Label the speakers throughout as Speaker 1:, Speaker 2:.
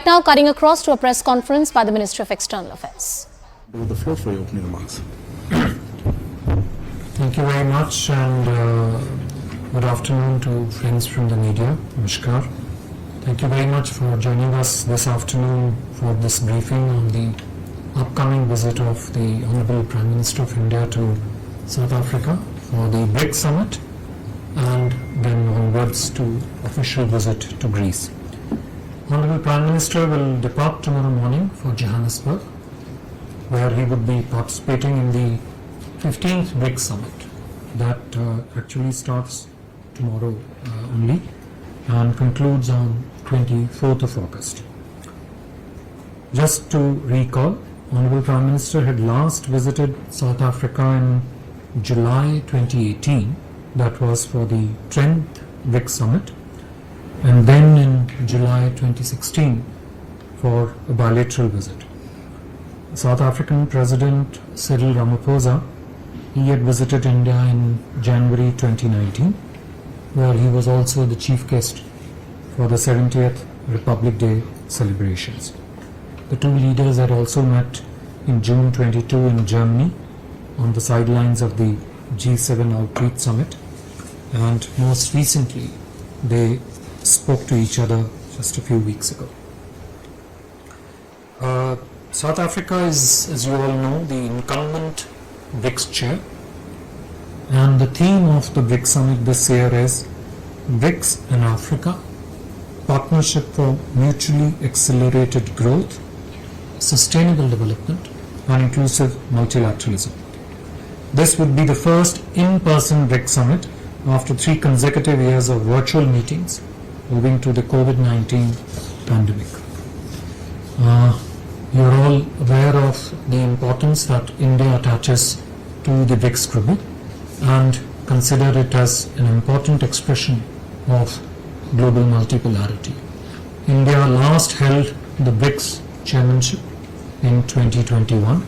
Speaker 1: now, cutting across to a press conference by the Minister of External Affairs.
Speaker 2: The floor for your opening remarks.
Speaker 3: Thank you very much, and good afternoon to friends from the media. Namaskar. Thank you very much for joining us this afternoon for this briefing on the upcoming visit of the Honorable Prime Minister of India to South Africa for the BRICS Summit, and then onwards to official visit to Greece. Honorable Prime Minister will depart tomorrow morning for Johannesburg, where he would be participating in the 15th BRICS Summit that actually starts tomorrow only and concludes on 24th of August. Just to recall, Honorable Prime Minister had last visited South Africa in July 2018, that was for the 10th BRICS Summit, and then in July 2016 for a bilateral visit. South African President Cyril Ramaphosa, he had visited India in January 2019, where he was also the chief guest for the 70th Republic Day celebrations. The two leaders had also met in June 22 in Germany on the sidelines of the G7 Outreach Summit, and most recently they spoke to each other just a few weeks ago. South Africa is, as you all know, the incumbent BRICS chair, and the theme of the BRICS Summit this year is BRICS and Africa, Partnership for Mutually Accelerated Growth, Sustainable Development and Inclusive Multilateralism. This would be the first in-person BRICS Summit after 3 consecutive years of virtual meetings owing to the COVID-19 pandemic. You are all aware of the importance that India attaches to the BRICS group and consider it as an important expression of global multipolarity. India last held the BRICS chairmanship in 2021.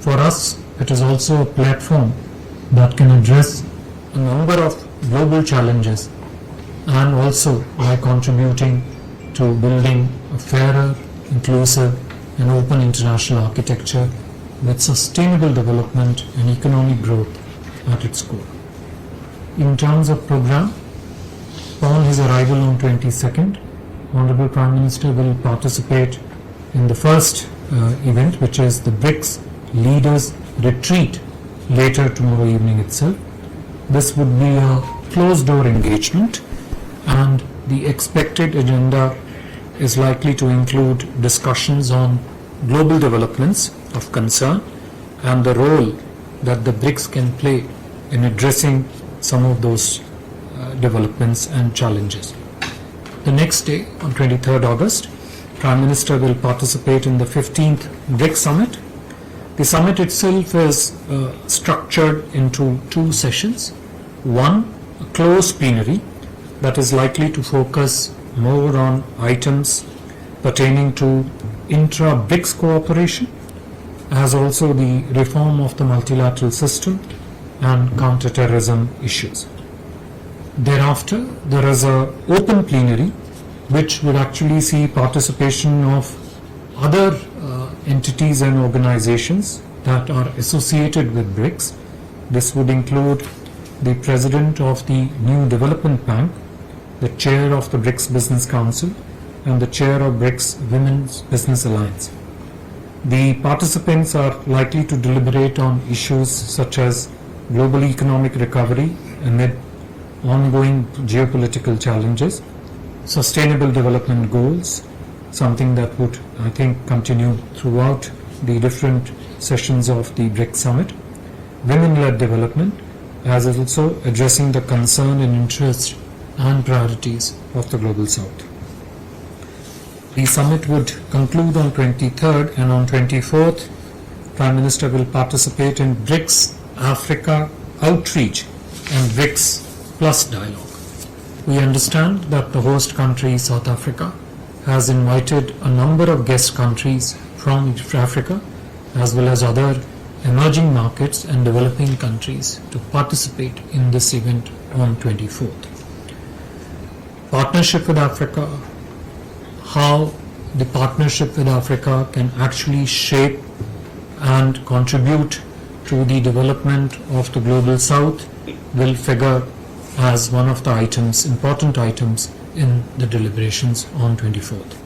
Speaker 3: For us, it is also a platform that can address a number of global challenges, and also by contributing to building a fairer, inclusive and open international architecture with sustainable development and economic growth at its core. In terms of program, upon his arrival on 22nd, Honorable Prime Minister will participate in the first event, which is the BRICS Leaders Retreat later tomorrow evening itself. This would be a closed-door engagement, and the expected agenda is likely to include discussions on global developments of concern and the role that the BRICS can play in addressing some of those developments and challenges. The next day, on 23rd August, Prime Minister will participate in the 15th BRICS Summit. The summit itself is structured into 2 sessions. One, a closed plenary that is likely to focus more on items pertaining to intra-BRICS cooperation, as also the reform of the multilateral system and counter-terrorism issues. Thereafter, there is an open plenary which would actually see participation of other entities and organizations that are associated with BRICS. This would include the President of the New Development Bank, the Chair of the BRICS Business Council, and the Chair of BRICS Women's Business Alliance. The participants are likely to deliberate on issues such as global economic recovery amid ongoing geopolitical challenges, sustainable development goals, something that would, I think, continue throughout the different sessions of the BRICS Summit, women-led development, as also addressing the concern and interest and priorities of the Global South. The summit would conclude on 23rd, and on 24th, Prime Minister will participate in BRICS Africa Outreach and BRICS Plus Dialogue. We understand that the host country, South Africa, has invited a number of guest countries from Africa as well as other emerging markets and developing countries to participate in this event on 24th. Partnership with Africa, how the partnership with Africa can actually shape and contribute to the development of the global south will figure as one of the items, important items in the deliberations on 24th.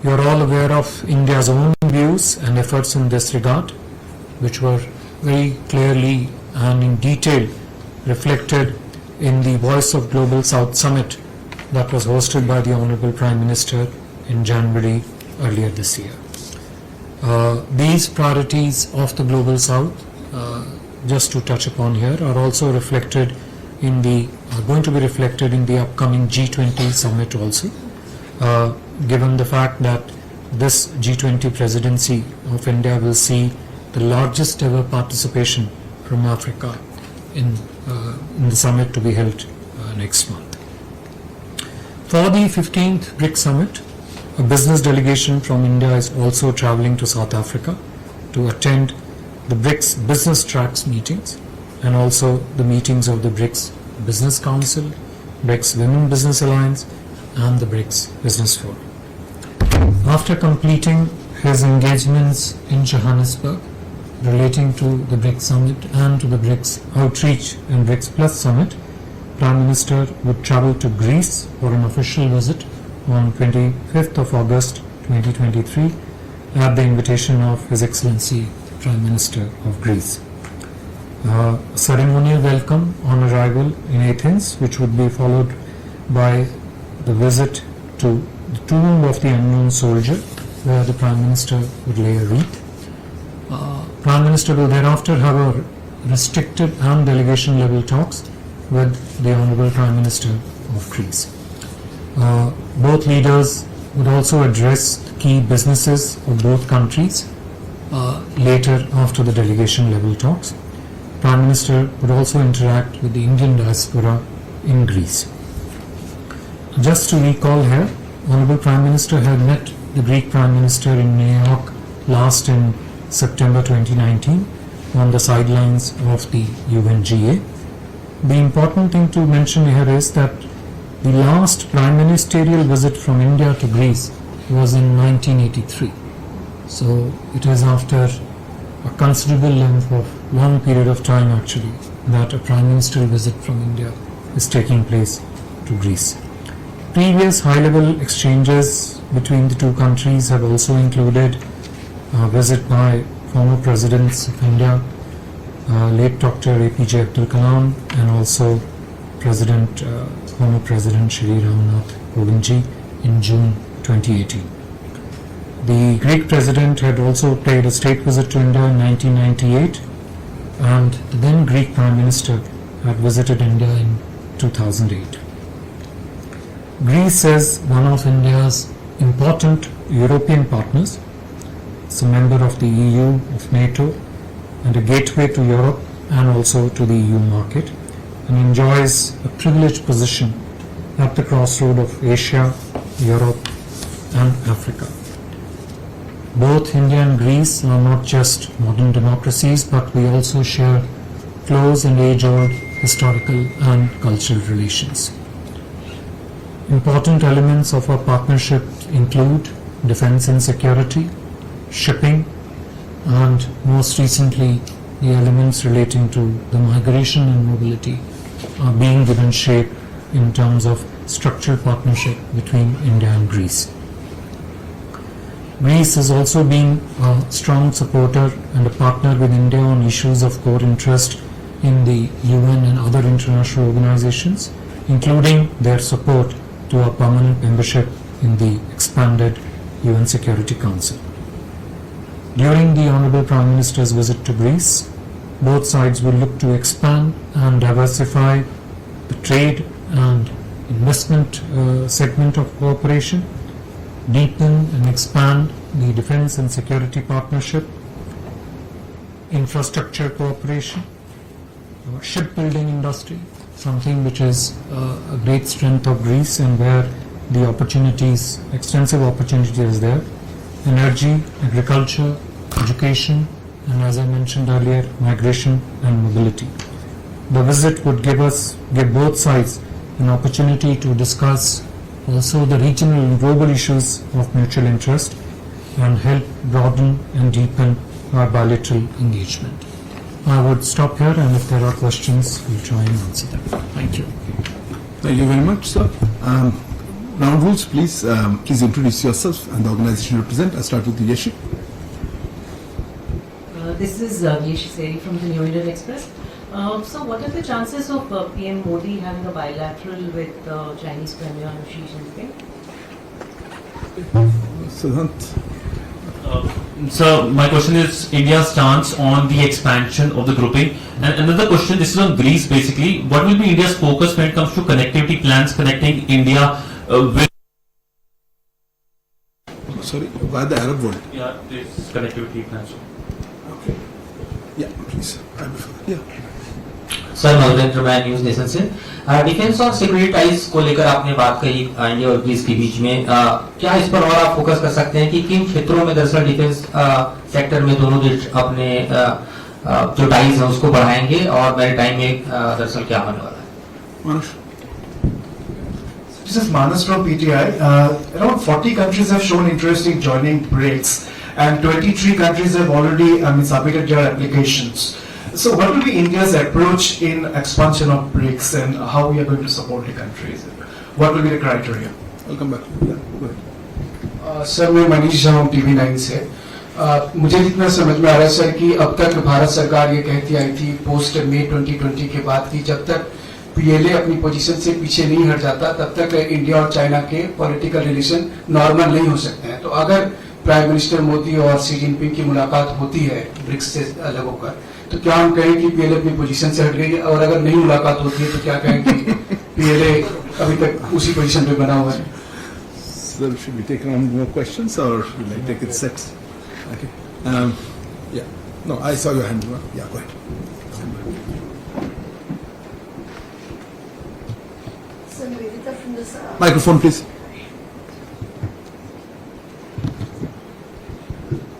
Speaker 3: You are all aware of India's own views and efforts in this regard, which were very clearly and in detail reflected in the Voice of Global South Summit that was hosted by the Honorable Prime Minister in January earlier this year. These priorities of the Global South, just to touch upon here, are also reflected in are going to be reflected in the upcoming G20 summit also, given the fact that this G20 presidency of India will see the largest ever participation from Africa in the summit to be held next month. For the 15th BRICS Summit, a business delegation from India is also travelling to South Africa to attend the BRICS Business Tracks meetings and also the meetings of the BRICS Business Council, BRICS Women Business Alliance and the BRICS Business Forum. After completing his engagements in Johannesburg relating to the BRICS Summit and to the BRICS Outreach and BRICS Plus Summit, Prime Minister would travel to Greece for an official visit on 25th of August 2023 at the invitation of His Excellency Prime Minister of Greece. Ceremonial welcome on arrival in Athens, which would be followed by the visit to the tomb of the unknown soldier, where the Prime Minister would lay a wreath. Prime Minister will thereafter have a restricted and delegation level talks with the Honorable Prime Minister of Greece. Both leaders would also address the key businesses of both countries later after the delegation level talks. Prime Minister would also interact with the Indian diaspora in Greece. Just to recall here, Honorable Prime Minister had met the Greek Prime Minister in New York last in September 2019 on the sidelines of the UNGA. The important thing to mention here is that the last prime ministerial visit from India to Greece was in 1983. So it is after a considerable length of long period of time actually that a prime ministerial visit from India is taking place to Greece. Previous high-level exchanges between the two countries have also included a visit by former presidents of India, late Dr. APJ Abdul Kalam, and also former President Shri Ramnath Kovindji in June 2018. The Greek President had also paid a state visit to India in 1998, and the then Greek Prime Minister had visited India in 2008. Greece is one of India's important European partners. It's a member of the EU, of NATO, and a gateway to Europe and also to the EU market, and enjoys a privileged position at the crossroad of Asia, Europe, and Africa. Both India and Greece are not just modern democracies, but we also share close and age-old historical and cultural relations. Important elements of our partnership include defense and security, shipping, and most recently the elements relating to the migration and mobility are being given shape in terms of structured partnership between India and Greece. Greece is also being a strong supporter and a partner with India on issues of core interest in the UN and other international organizations, including their support to our permanent membership in the expanded UN Security Council. During the Honorable Prime Minister's visit to Greece, both sides will look to expand and diversify the trade and investment segment of cooperation, deepen and expand the defense and security partnership, infrastructure cooperation, shipbuilding industry, something which is a great strength of Greece and where the opportunities, extensive opportunities is there, energy, agriculture, education, and as I mentioned earlier, migration and mobility. The visit would give both sides an opportunity to discuss also the regional and global issues of mutual interest, and help broaden and deepen our bilateral engagement. I would stop here, and if there are questions, we'll try and answer them. Thank you.
Speaker 2: Thank you very much, sir. Round rules, please. Please introduce yourself and the organization you represent. I'll start with Yeshi.
Speaker 4: This is Yeshi Seri from the New Indian Express. So what are the chances of PM Modi having a bilateral with Chinese Premier Xi Jinping?
Speaker 2: Siddhant.
Speaker 5: So my question is India's stance on the expansion of the grouping, and another question, this is on Greece basically. What will be India's focus when it comes to connectivity plans connecting India with
Speaker 2: Sorry, via the Arab world.
Speaker 5: this connectivity plans?
Speaker 2: Okay. Yeah, please. Yeah.
Speaker 6: Sir Narendra मैं news nation से defence और security ties को लेकर आपने बात कही India और Greece के बीच में क्या इस पर और आप फोकस कर सकते हैं कि किन क्षेत्रों में दरअसल डिफेंस सेक्टर में दोनों देश अपने जो टाइज है उसको बढ़ाएंगे और मैरीटाइम में दरअसल क्या होने वाला है?
Speaker 2: Manush.
Speaker 7: This is Manas from PTI. Around 40 countries have shown interest in joining BRICS, and 23 countries have already submitted their applications. So what will be India's approach in expansion of BRICS, and how we are going to support the countries? What will be the criteria?
Speaker 2: I'll come back. Yeah, go ahead.
Speaker 8: Sir मैं मनीष झा हूँ TV9 से। मुझे जितना समझ में आ रहा है sir कि अब तक भारत सरकार ये कहती आई थी पोस्ट मई 2020 के बाद कि जब तक PLA अपनी पोजीशन से पीछे नहीं हट जाता तब तक इंडिया और चाइना के पॉलिटिकल रिलेशन नॉर्मल नहीं हो सकते हैं। तो अगर प्राइम मिनिस्टर मोदी और शी जिनपिंग की मुलाकात होती है ब्रिक्स से अलग होकर, तो क्या हम कहें कि PLA अपनी पोजीशन से हट गई है, और अगर नहीं मुलाकात होती है तो क्या कहें कि PLA अभी तक उसी पोजीशन पे बना हुआ है?
Speaker 2: Sir, should we take on more questions or will I take it set? Okay. Yeah. No, I saw your hand. Yeah, go ahead. Microphone, please.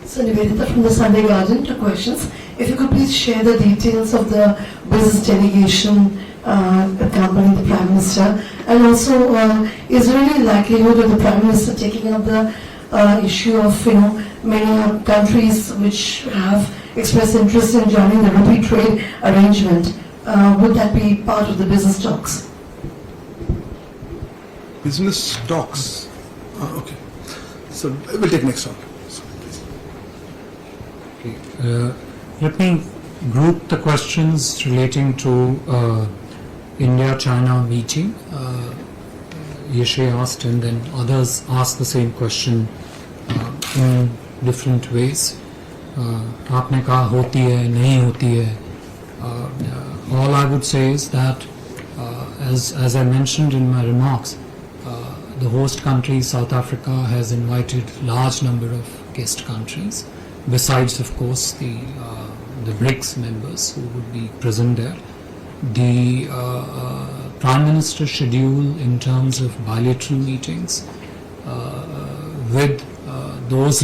Speaker 9: So Nivedita from the Sunday Guardian, 2 questions. If you could please share the details of the business delegation accompanying the Prime Minister, and also is there any likelihood of the Prime Minister taking up the issue of many countries which have expressed interest in joining the rupee trade arrangement? Would that be part of the business talks?
Speaker 2: Business talks. Okay. So we'll take next one.
Speaker 3: Let me group the questions relating to India-China meeting. Yeshi asked, and then others asked the same question in different ways. आपने कहा होती है, नहीं होती है. All I would say is that, as I mentioned in my remarks, the host country, South Africa, has invited large number of guest countries, besides, of course, the BRICS members who would be present there. The Prime Minister's schedule in terms of bilateral meetings with those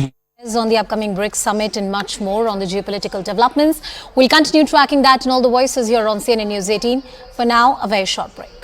Speaker 1: On the upcoming BRICS Summit and much more on the geopolitical developments. We'll continue tracking that and all the voices here on CNN News 18. For now, a very short break.